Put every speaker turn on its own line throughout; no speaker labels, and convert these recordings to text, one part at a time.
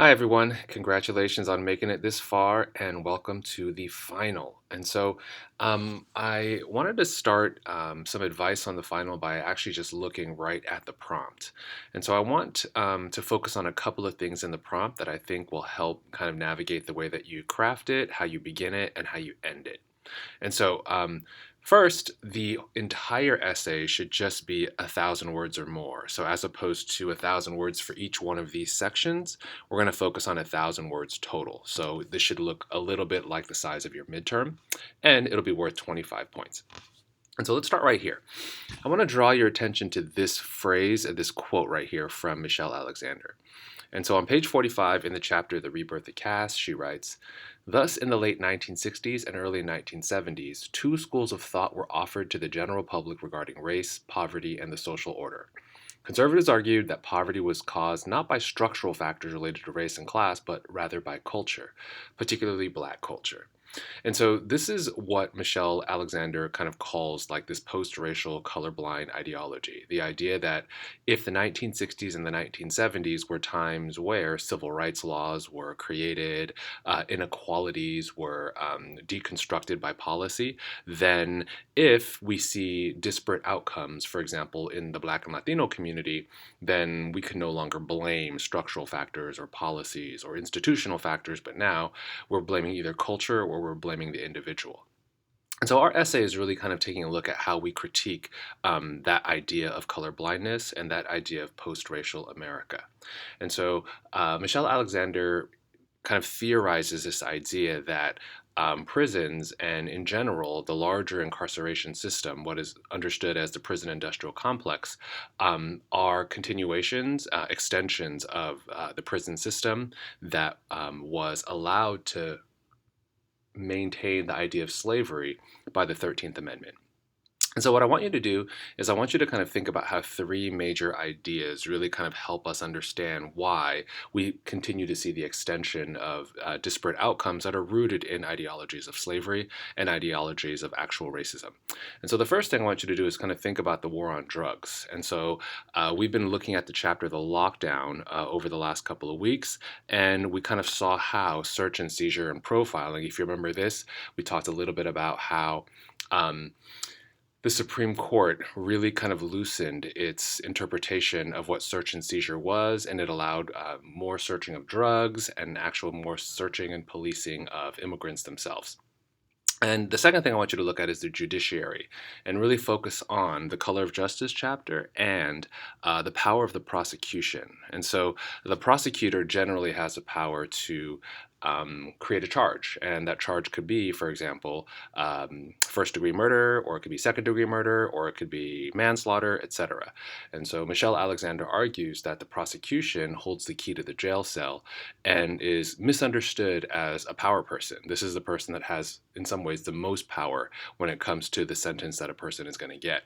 Hi, everyone. Congratulations on making it this far, and welcome to the final. I wanted to start some advice on the final by actually just looking right at the prompt. I want to focus on a couple of things in the prompt that I think will help kind of navigate the way that you craft it, how you begin it, and how you end it. And so, First, the entire essay should just be 1,000 words or more. So, as opposed to 1,000 words for each one of these sections, we're going to focus on 1,000 words total. So, this should look a little bit like the size of your midterm, and it'll be worth 25 points. And so let's start right here. I want to draw your attention to this phrase and this quote right here from Michelle Alexander. And so on page 45 in the chapter The Rebirth of Caste, she writes, thus in the late 1960s and early 1970s, two schools of thought were offered to the general public regarding race, poverty, and the social order. Conservatives argued that poverty was caused not by structural factors related to race and class, but rather by culture, particularly black culture. And so this is what Michelle Alexander kind of calls like this post-racial colorblind ideology. The idea that if the 1960s and the 1970s were times where civil rights laws were created, inequalities were deconstructed by policy, then if we see disparate outcomes, for example, in the Black and Latino community, then we can no longer blame structural factors or policies or institutional factors, but now we're blaming either culture or we're blaming the individual. And so our essay is really kind of taking a look at how we critique that idea of color blindness and that idea of post-racial America. Michelle Alexander kind of theorizes this idea that prisons and in general the larger incarceration system, what is understood as the prison industrial complex, are continuations, extensions of the prison system that was allowed to maintain the idea of slavery by the 13th Amendment. And so, what I want you to do is, I want you to kind of think about how three major ideas really kind of help us understand why we continue to see the extension of disparate outcomes that are rooted in ideologies of slavery and ideologies of actual racism. And so, the first thing I want you to do is kind of think about the war on drugs. We've been looking at the chapter, The Lockdown, over the last couple of weeks, and we kind of saw how search and seizure and profiling, if you remember this, we talked a little bit about how. Um, the Supreme Court really kind of loosened its interpretation of what search and seizure was, and it allowed more searching of drugs and actual more searching and policing of immigrants themselves. And the second thing I want you to look at is the judiciary and really focus on the color of justice chapter and the power of the prosecution. And so the prosecutor generally has the power to create a charge. And that charge could be, for example, first degree murder, or it could be second degree murder, or it could be manslaughter, etc. And so Michelle Alexander argues that the prosecution holds the key to the jail cell and is misunderstood as a power person. This is the person that has, in some ways, the most power when it comes to the sentence that a person is going to get.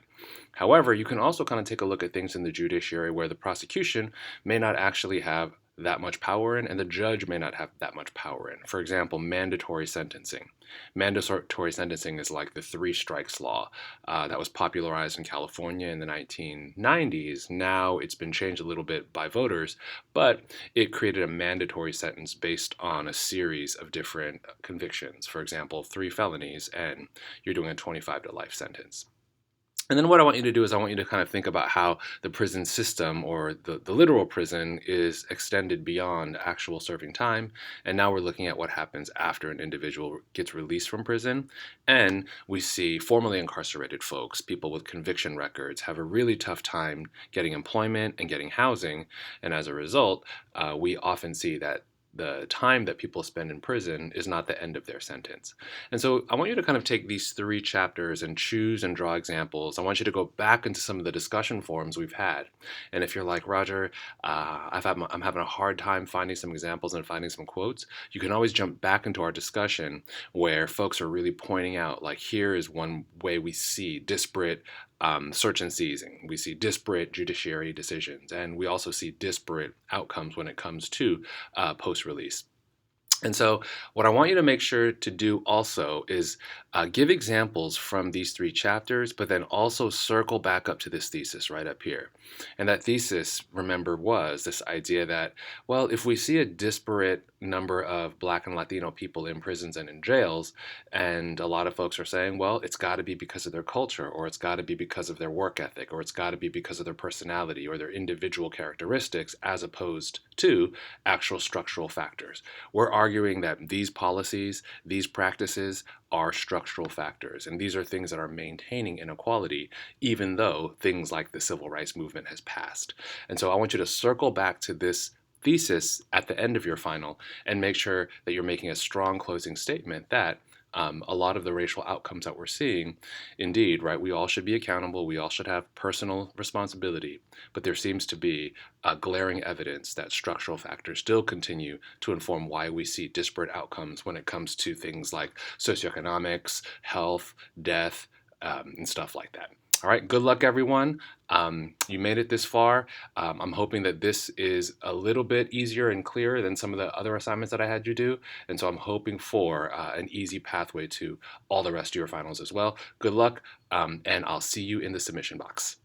However, you can also kind of take a look at things in the judiciary where the prosecution may not actually have that much power in, and the judge may not have that much power in. For example, mandatory sentencing. Mandatory sentencing is like the three strikes law that was popularized in California in the 1990s. Now it's been changed a little bit by voters, but it created a mandatory sentence based on a series of different convictions. For example, three felonies, and you're doing a 25 to life sentence. And then what I want you to do is I want you to kind of think about how the prison system, or the literal prison, is extended beyond actual serving time. And now we're looking at what happens after an individual gets released from prison. And we see formerly incarcerated folks, people with conviction records, have a really tough time getting employment and getting housing. And as a result, we often see that the time that people spend in prison is not the end of their sentence. And so I want you to kind of take these three chapters and choose and draw examples. I want you to go back into some of the discussion forums we've had. And if you're like, Roger, I'm having a hard time finding some examples and finding some quotes, you can always jump back into our discussion where folks are really pointing out, like, here is one way we see disparate search and seizing. We see disparate judiciary decisions, and we also see disparate outcomes when it comes to post-release. And so, what I want you to make sure to do also is give examples from these three chapters, but then also circle back up to this thesis right up here. And that thesis, remember, was this idea that, well, if we see a disparate number of Black and Latino people in prisons and in jails, and a lot of folks are saying, well, it's got to be because of their culture, or it's got to be because of their work ethic, or it's got to be because of their personality or their individual characteristics, as opposed to actual structural factors. We're arguing that these policies, these practices are structural factors, and these are things that are maintaining inequality, even though things like the civil rights movement has passed. And so I want you to circle back to this thesis at the end of your final and make sure that you're making a strong closing statement that a lot of the racial outcomes that we're seeing, indeed, right, we all should be accountable, we all should have personal responsibility, but there seems to be glaring evidence that structural factors still continue to inform why we see disparate outcomes when it comes to things like socioeconomics, health, death, and stuff like that. All right, good luck, everyone. You made it this far. I'm hoping that this is a little bit easier and clearer than some of the other assignments that I had you do. And so I'm hoping for an easy pathway to all the rest of your finals as well. Good luck, and I'll see you in the submission box.